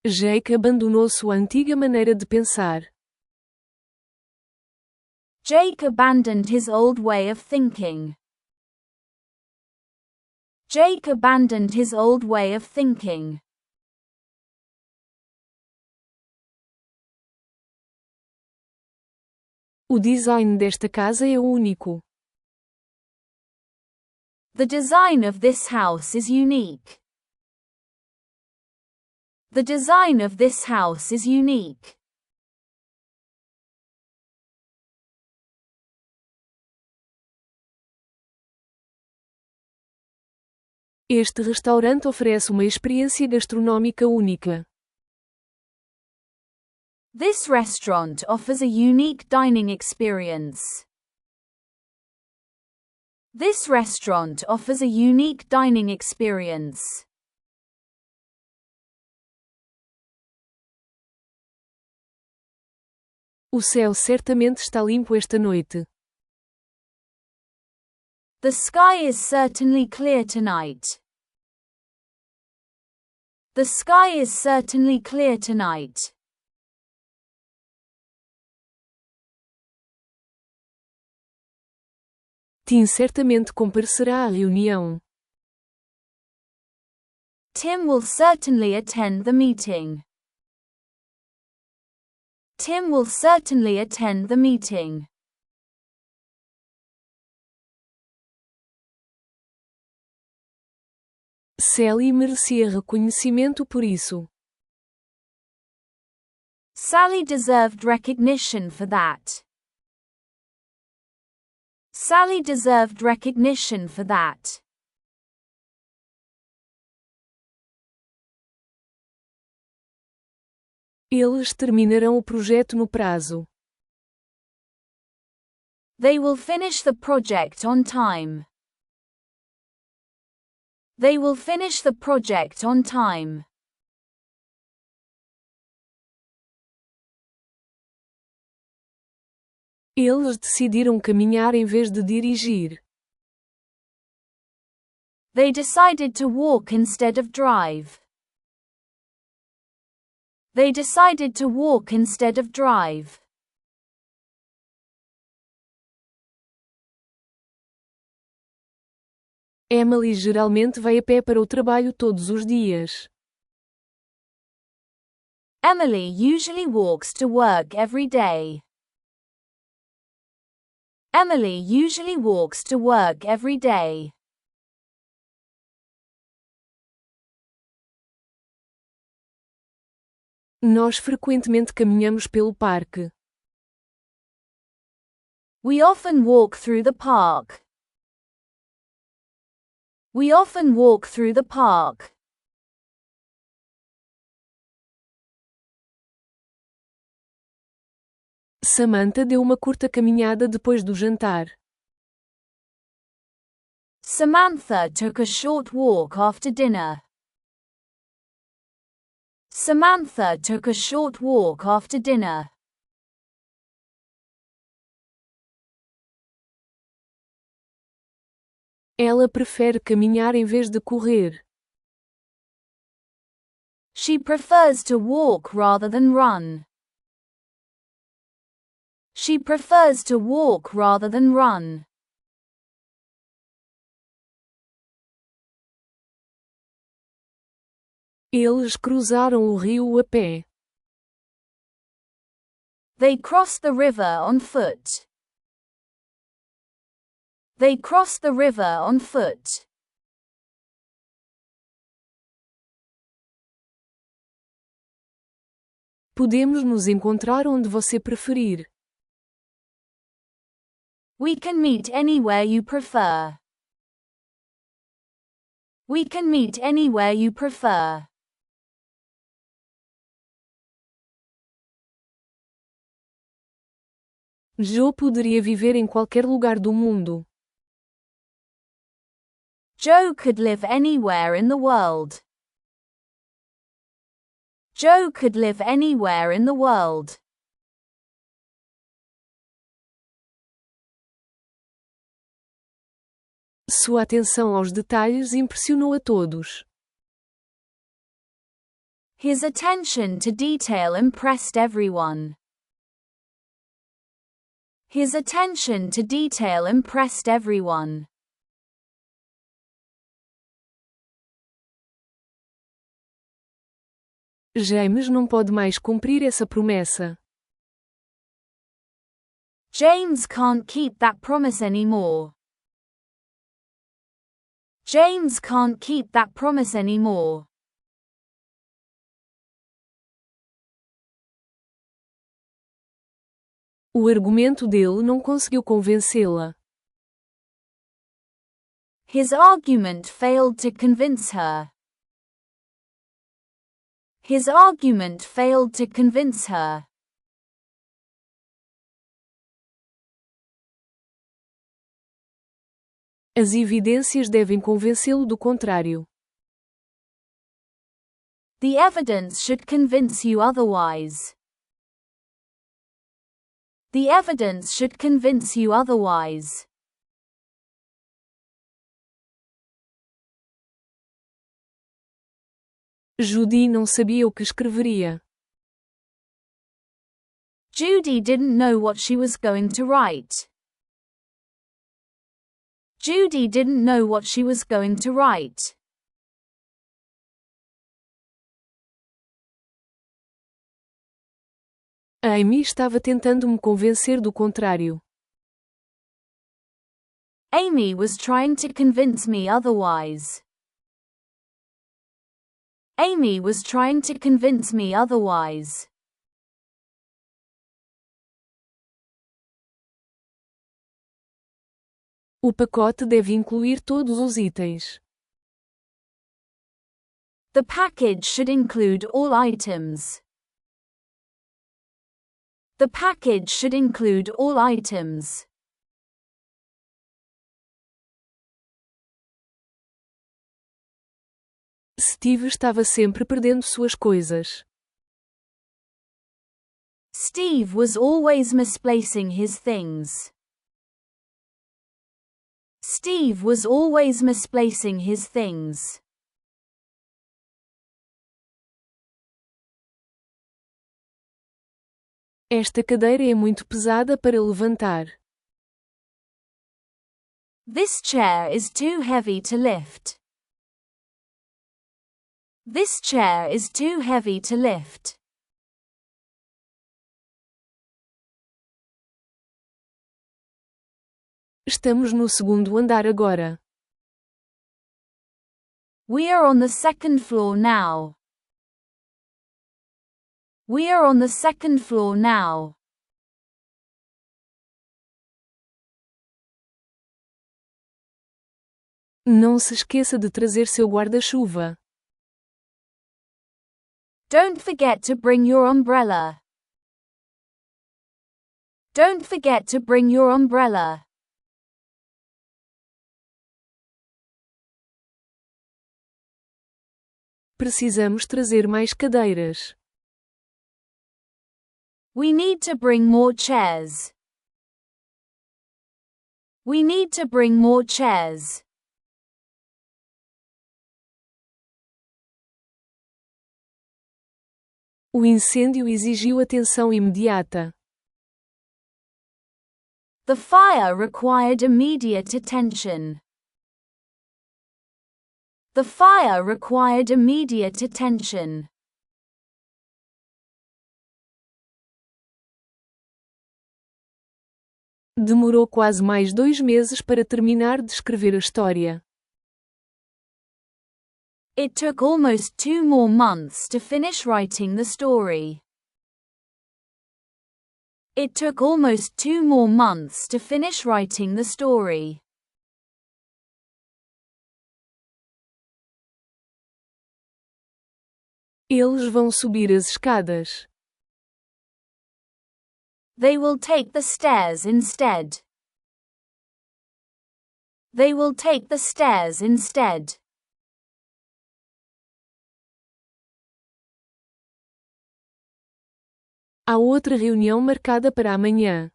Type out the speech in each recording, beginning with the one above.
Jake abandonou sua antiga maneira de pensar. Jake abandoned his old way of thinking. Jake abandoned his old way of thinking. O design desta casa é único. The design of this house is unique. The design of this house is unique. Este restaurante oferece uma experiência gastronômica única. This restaurant offers a unique dining experience. This restaurant offers a unique dining experience. O céu certamente está limpo esta noite. The sky is certainly clear tonight. The sky is certainly clear tonight. Tim certamente comparecerá à reunião. Tim will certainly attend the meeting. Tim will certainly attend the meeting. Sally merecia reconhecimento por isso. Sally deserved recognition for that. Sally deserved recognition for that. Eles terminarão o projeto no prazo. They will finish the project on time. They will finish the project on time. Eles decidiram caminhar em vez de dirigir. They decided to walk instead of drive. They decided to walk instead of drive. Emily geralmente vai a pé para o trabalho todos os dias. Emily usually walks to work every day. Emily usually walks to work every day. Nós frequentemente caminhamos pelo parque. We often walk through the park. We often walk through the park. Samantha deu uma curta caminhada depois do jantar. Samantha took a short walk after dinner. Samantha took a short walk after dinner. Ela prefere caminhar em vez de correr. She prefers to walk rather than run. She prefers to walk rather than run. Eles cruzaram o rio a pé. They crossed the river on foot. They crossed the river on foot. Podemos nos encontrar onde você preferir. We can meet anywhere you prefer. We can meet anywhere you prefer. Joe poderia viver em qualquer lugar do mundo. Joe could live anywhere in the world. Joe could live anywhere in the world. Sua atenção aos detalhes impressionou a todos. His attention to detail impressed everyone. His attention to detail impressed everyone. James não pode mais cumprir essa promessa. James can't keep that promise anymore. James can't keep that promise anymore. O argumento dele não conseguiu convencê-la. His argument failed to convince her. His argument failed to convince her. As evidências devem convencê-lo do contrário. The evidence should convince you otherwise. The evidence should convince you otherwise. Judy não sabia o que escreveria. Judy didn't know what she was going to write. Judy didn't know what she was going to write. Amy estava tentando me convencer do contrário. Amy was trying to convince me otherwise. Amy was trying to convince me otherwise. O pacote deve incluir todos os itens. The package should include all items. The package should include all items. Steve estava sempre perdendo suas coisas. Steve was always misplacing his things. Steve was always misplacing his things. Esta cadeira é muito pesada para levantar. This chair is too heavy to lift. This chair is too heavy to lift. Estamos no segundo andar agora. We are on the second floor now. We are on the second floor now. Não se esqueça de trazer seu guarda-chuva. Don't forget to bring your umbrella. Don't forget to bring your umbrella. Precisamos trazer mais cadeiras. We need to bring more chairs. We need to bring more chairs. O incêndio exigiu atenção imediata. The fire required immediate attention. The fire required immediate attention. Demorou quase mais 2 meses para terminar de escrever a história. It took almost 2 more months to finish writing the story. It took almost 2 more months to finish writing the story. Eles vão subir as escadas. They will take the stairs instead. They will take the stairs instead. Há outra reunião marcada para amanhã.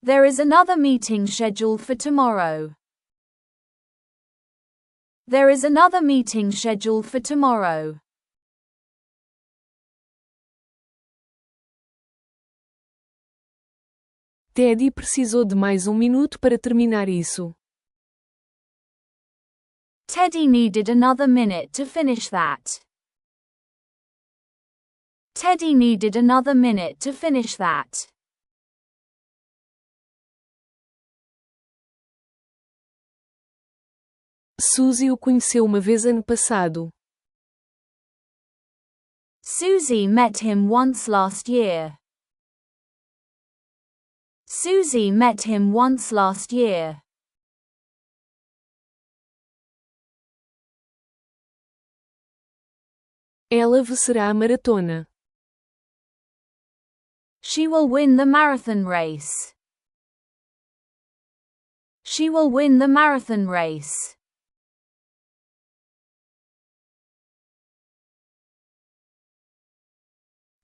There is another meeting scheduled for tomorrow. There is another meeting scheduled for tomorrow. Teddy precisou de mais um minuto para terminar isso. Teddy needed another minute to finish that. Teddy needed another minute to finish that. Suzy o conheceu uma vez ano passado. Susie met him once last year. Susie met him once last year. Ela vencerá a maratona. She will win the marathon race. She will win the marathon race.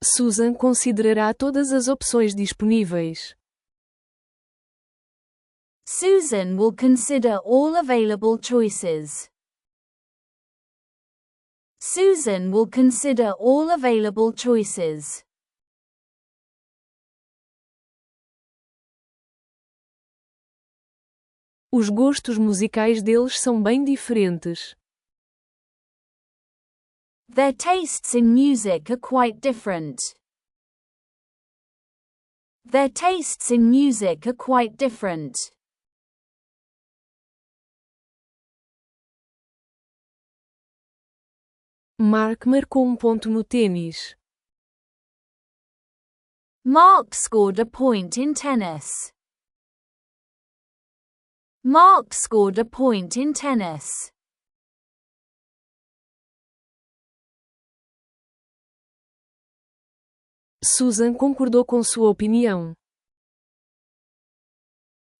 Susan considerará todas as opções disponíveis. Susan will consider all available choices. Susan will consider all available choices. Os gostos musicais deles são bem diferentes. Their tastes in music are quite different. Their tastes in music are quite different. Mark marcou ponto no tênis. Mark scored a point in tennis. Mark scored a point in tennis. Susan concordou com sua opinião.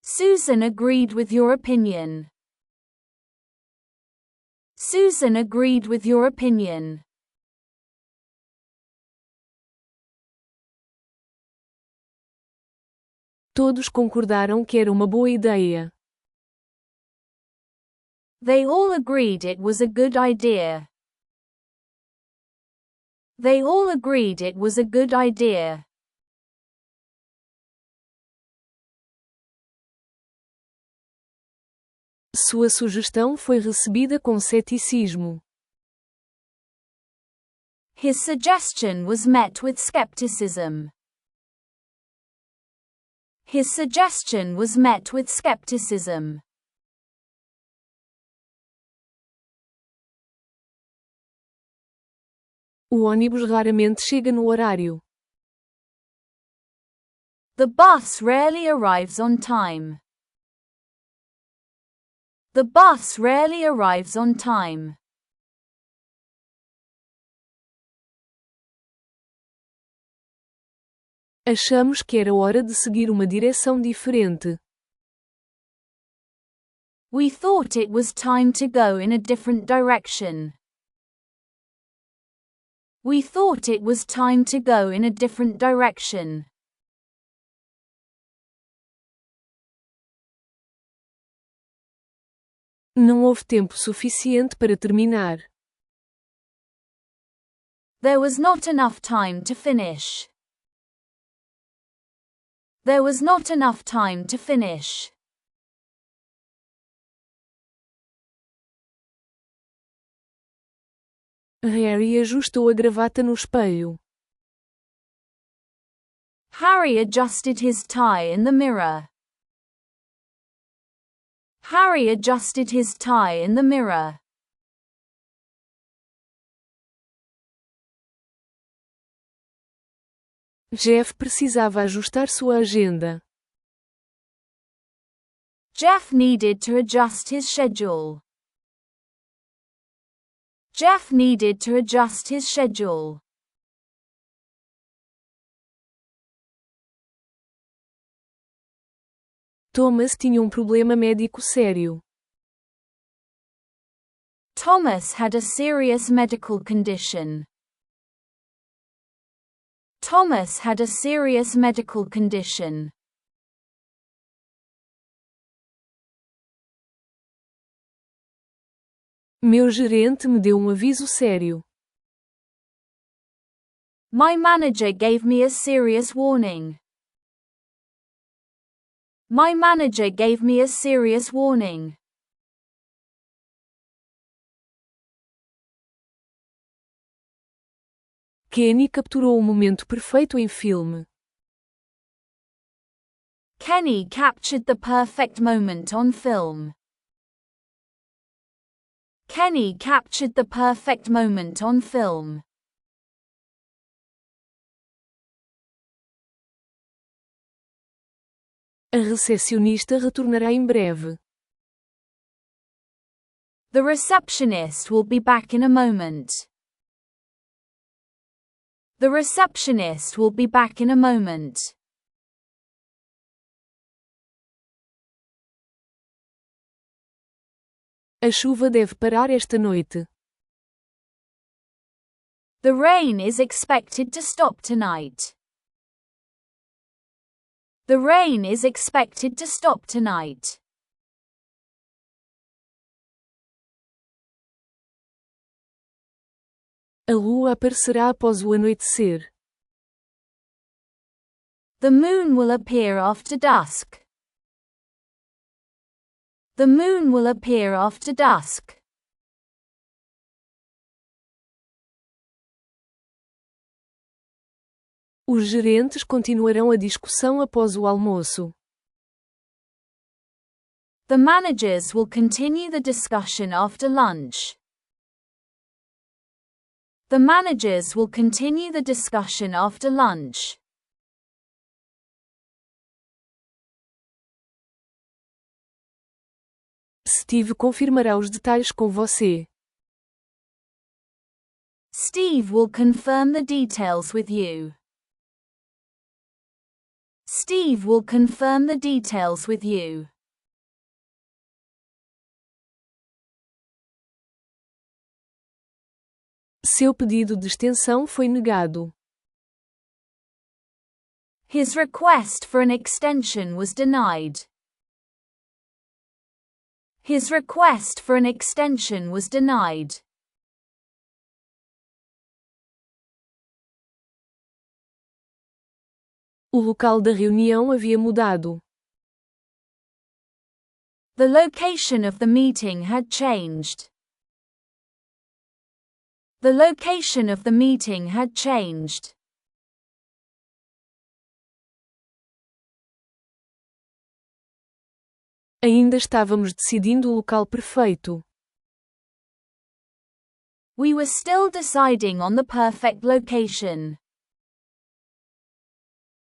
Susan agreed with your opinion. Susan agreed with your opinion. Todos concordaram que era uma boa ideia. They all agreed it was a good idea. They all agreed it was a good idea. Sua sugestão foi recebida com ceticismo. His suggestion was met with skepticism. His suggestion was met with skepticism. O ônibus raramente chega no horário. The bus rarely arrives on time. The bus rarely arrives on time. Achamos que era hora de seguir uma direção diferente. We thought it was time to go in a different direction. We thought it was time to go in a different direction. Não houve tempo suficiente para terminar. There was not enough time to finish. There was not enough time to finish. Harry ajustou a gravata no espelho. Harry adjusted his tie in the mirror. Harry adjusted his tie in the mirror. Jeff precisava ajustar sua agenda. Jeff needed to adjust his schedule. Jeff needed to adjust his schedule. Thomas tinha problema médico sério. Thomas had a serious medical condition. Thomas had a serious medical condition. Meu gerente me deu um aviso sério. My manager gave me a serious warning. My manager gave me a serious warning. Kenny capturou o momento perfeito em filme. Kenny captured the perfect moment on film. Kenny captured the perfect moment on film. A recepcionista retornará em breve. The receptionist will be back in a moment. The receptionist will be back in a moment. A chuva deve parar esta noite. The rain is expected to stop tonight. The rain is expected to stop tonight. A lua aparecerá após o anoitecer. The moon will appear after dusk. The moon will appear after dusk. Os gerentes continuarão a discussão após o almoço. The managers will continue the discussion after lunch. The managers will continue the discussion after lunch. Steve confirmará os detalhes com você. Steve will confirm the details with you. Steve will confirm the details with you. Seu pedido de extensão foi negado. His request for an extension was denied. His request for an extension was denied. O local da reunião havia mudado. The location of the meeting had changed. The location of the meeting had changed. Ainda estávamos decidindo o local perfeito. We were still deciding on the perfect location.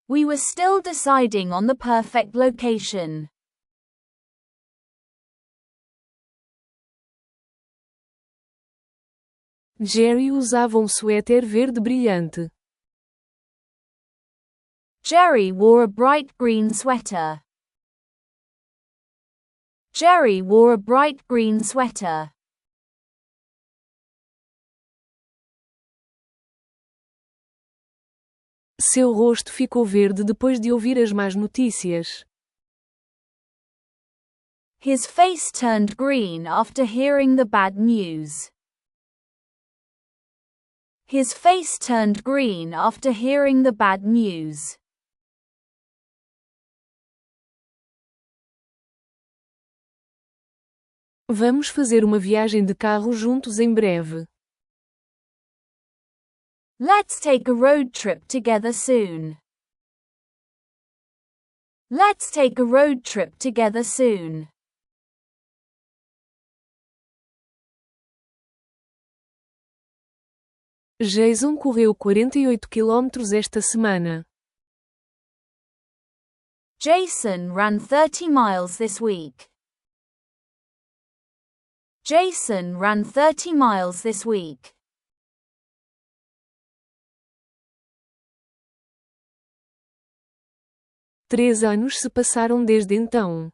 We were still deciding on the perfect location. Jerry usava um suéter verde brilhante. Jerry wore a bright green sweater. Jerry wore a bright green sweater. Seu rosto ficou verde depois de ouvir as más notícias. His face turned green after hearing the bad news. His face turned green after hearing the bad news. Vamos fazer uma viagem de carro juntos em breve. Let's take a road trip together soon. Let's take a road trip together soon. Jason correu 48 km esta semana. Jason ran 30 miles this week. Jason ran 30 miles this week. Três anos se passaram desde então.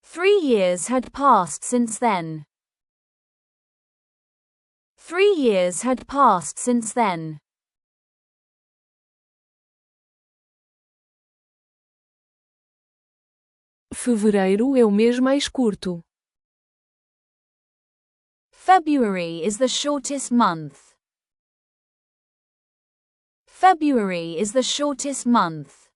3 years had passed since then. 3 years had passed since then. Fevereiro é o mês mais curto. February is the shortest month. February is the shortest month.